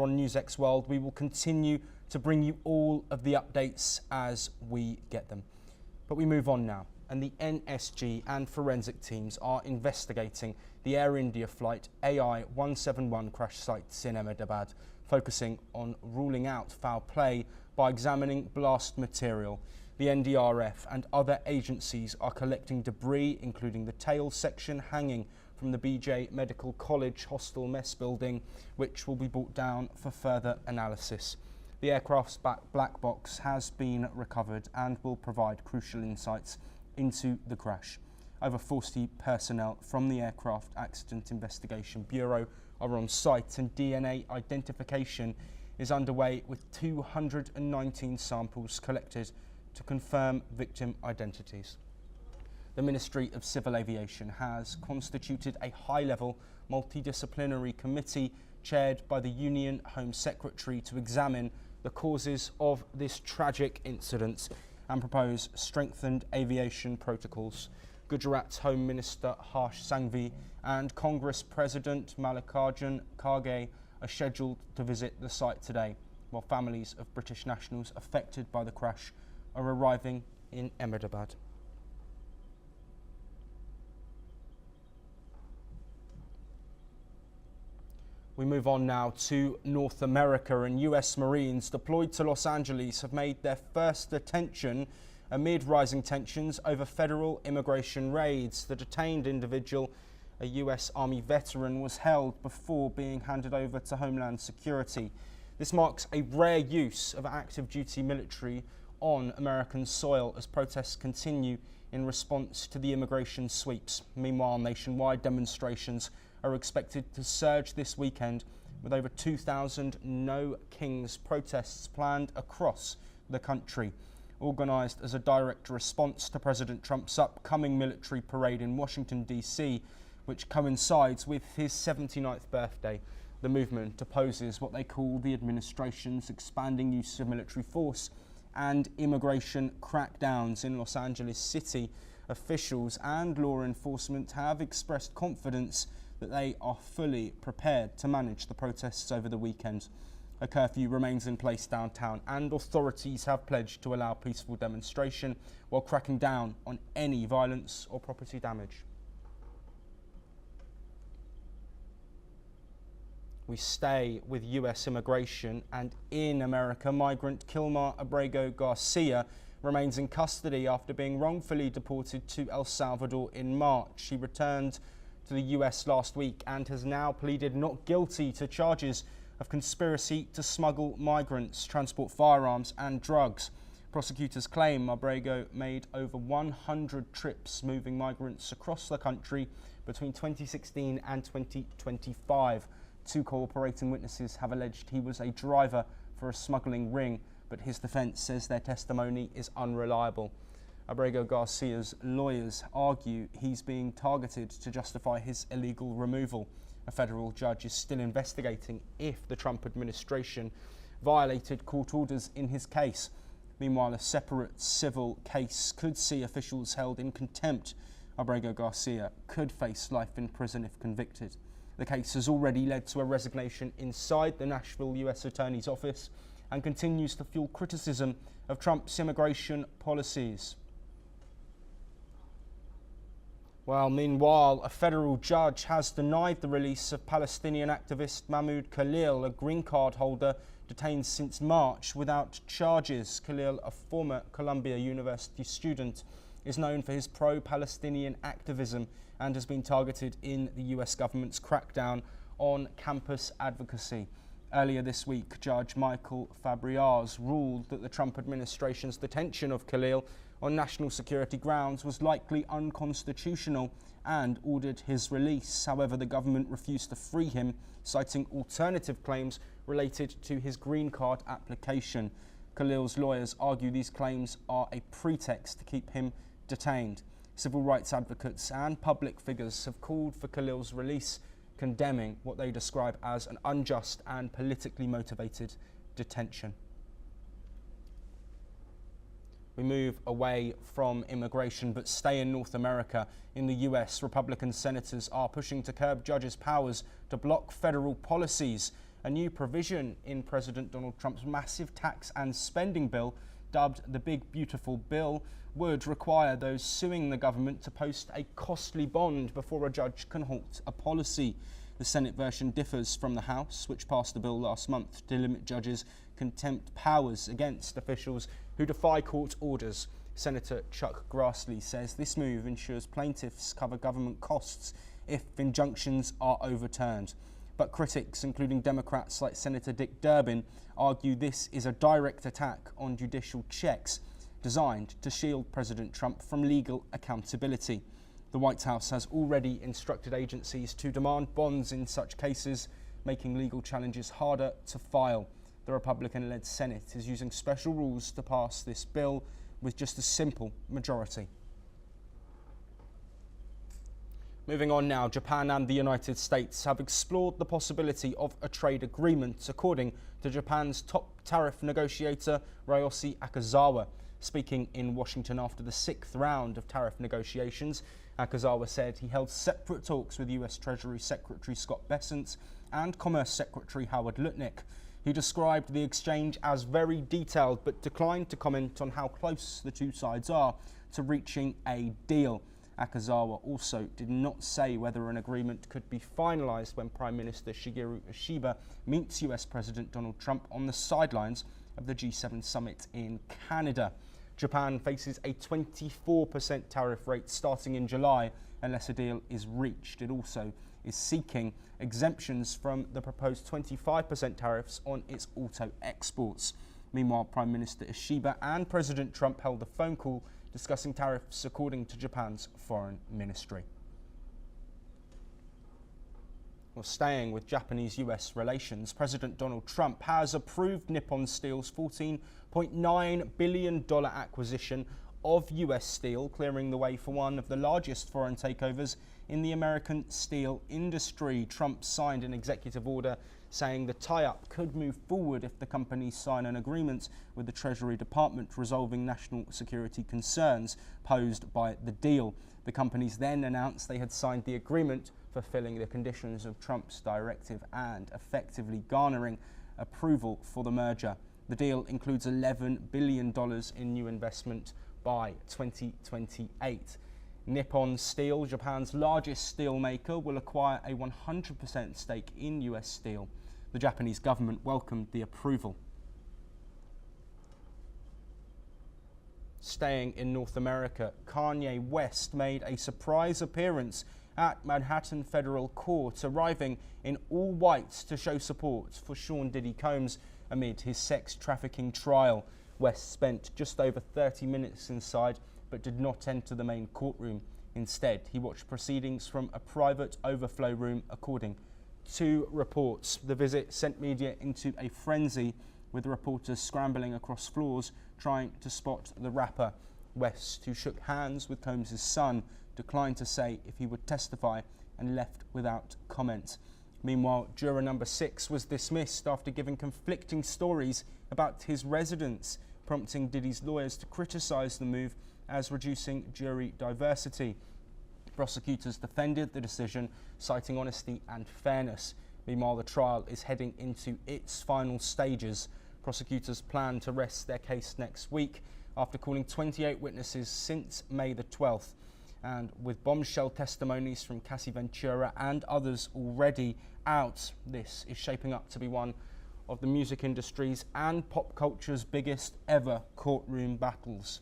here on NewsX World. We will continue to bring you all of the updates as we get them. But we move on now, and the NSG and forensic teams are investigating the Air India flight AI-171 crash sites in Ahmedabad, focusing on ruling out foul play by examining blast material. The NDRF and other agencies are collecting debris, including the tail section hanging from the BJ Medical College hostel mess building, which will be brought down for further analysis. The aircraft's black box has been recovered and will provide crucial insights into the crash. Over 40 personnel from the Aircraft Accident Investigation Bureau are on site, and DNA identification is underway with 219 samples collected to confirm victim identities. The Ministry of Civil Aviation has constituted a high-level multidisciplinary committee chaired by the Union Home Secretary to examine the causes of this tragic incident and propose strengthened aviation protocols. Gujarat's Home Minister Harsh Sanghvi and Congress President Mallikarjun Kharge are scheduled to visit the site today, while families of British nationals affected by the crash are arriving in Ahmedabad. We move on now to North America, and US Marines deployed to Los Angeles have made their first detention amid rising tensions over federal immigration raids. The detained individual, a US Army veteran, was held before being handed over to Homeland Security. This marks a rare use of active duty military on American soil as protests continue in response to the immigration sweeps. Meanwhile, nationwide demonstrations are expected to surge this weekend, with over 2,000 No Kings protests planned across the country, organised as a direct response to President Trump's upcoming military parade in Washington, D.C., which coincides with his 79th birthday. The movement opposes what they call the administration's expanding use of military force and immigration crackdowns in Los Angeles City. Officials and law enforcement have expressed confidence that they are fully prepared to manage the protests over the weekend. A curfew remains in place downtown, and authorities have pledged to allow peaceful demonstration while cracking down on any violence or property damage. We stay with US immigration, and in America, migrant Kilmar Abrego Garcia remains in custody after being wrongfully deported to El Salvador in March. He returned to the US last week and has now pleaded not guilty to charges of conspiracy to smuggle migrants, transport firearms and drugs. Prosecutors claim Abrego made over 100 trips moving migrants across the country between 2016 and 2025. Two cooperating witnesses have alleged he was a driver for a smuggling ring, but his defence says their testimony is unreliable. Abrego Garcia's lawyers argue he's being targeted to justify his illegal removal. A federal judge is still investigating if the Trump administration violated court orders in his case. Meanwhile, a separate civil case could see officials held in contempt. Abrego Garcia could face life in prison if convicted. The case has already led to a resignation inside the Nashville US Attorney's Office and continues to fuel criticism of Trump's immigration policies. Well, meanwhile, a federal judge has denied the release of Palestinian activist Mahmoud Khalil, a green card holder detained since March without charges. Khalil, a former Columbia University student, is known for his pro-Palestinian activism and has been targeted in the US government's crackdown on campus advocacy. Earlier this week, Judge Michael Fabriaz ruled that the Trump administration's detention of Khalil on national security grounds was likely unconstitutional and ordered his release. However, the government refused to free him, citing alternative claims related to his green card application. Khalil's lawyers argue these claims are a pretext to keep him detained. Civil rights advocates and public figures have called for Khalil's release, condemning what they describe as an unjust and politically motivated detention. We move away from immigration but stay in North America. In the US, Republican senators are pushing to curb judges' powers to block federal policies A new provision in President Donald Trump's massive tax and spending bill, dubbed the Big Beautiful Bill, would require those suing the government to post a costly bond before a judge can halt a policy. The Senate version differs from the House, which passed the bill last month to limit judges' contempt powers against officials who defy court orders. Senator Chuck Grassley says this move ensures plaintiffs cover government costs if injunctions are overturned. But critics, including Democrats like Senator Dick Durbin, argue this is a direct attack on judicial checks designed to shield President Trump from legal accountability. The White House has already instructed agencies to demand bonds in such cases, making legal challenges harder to file. The Republican-led Senate is using special rules to pass this bill with just a simple majority. Moving on now, Japan and the United States have explored the possibility of a trade agreement, according to Japan's top tariff negotiator, Ryoshi Akazawa. Speaking in Washington after the 6th round of tariff negotiations, Akazawa said he held separate talks with US Treasury Secretary Scott Bessent and Commerce Secretary Howard Lutnick. He described the exchange as very detailed but declined to comment on how close the two sides are to reaching a deal. Akazawa also did not say whether an agreement could be finalised when Prime Minister Shigeru Ishiba meets US President Donald Trump on the sidelines of the G7 summit in Canada. Japan faces a 24% tariff rate starting in July unless a deal is reached. It also is seeking exemptions from the proposed 25% tariffs on its auto exports. Meanwhile, Prime Minister Ishiba and President Trump held a phone call discussing tariffs, according to Japan's foreign ministry. Well, staying with Japanese-US relations, President Donald Trump has approved Nippon Steel's $14.9 billion acquisition of US steel, clearing the way for one of the largest foreign takeovers in the American steel industry. Trump signed an executive order saying the tie-up could move forward if the companies sign an agreement with the Treasury Department resolving national security concerns posed by the deal. The companies then announced they had signed the agreement, fulfilling the conditions of Trump's directive and effectively garnering approval for the merger. The deal includes $11 billion in new investment by 2028. Nippon Steel, Japan's largest steel maker, will acquire a 100% stake in US Steel. The Japanese government welcomed the approval. Staying in North America, Kanye West made a surprise appearance at Manhattan Federal Court, arriving in all white to show support for Sean Diddy Combs amid his sex trafficking trial. West spent just over 30 minutes inside but did not enter the main courtroom. Instead, he watched proceedings from a private overflow room, according to reports. The visit sent media into a frenzy, with reporters scrambling across floors trying to spot the rapper. West, who shook hands with Combs' son, declined to say if he would testify and left without comment. Meanwhile, juror number 6 was dismissed after giving conflicting stories about his residence, prompting Diddy's lawyers to criticise the move as reducing jury diversity. Prosecutors defended the decision, citing honesty and fairness. Meanwhile, the trial is heading into its final stages. Prosecutors plan to rest their case next week after calling 28 witnesses since May the 12th. And with bombshell testimonies from Cassie Ventura and others already out, this is shaping up to be one of the music industry's and pop culture's biggest ever courtroom battles.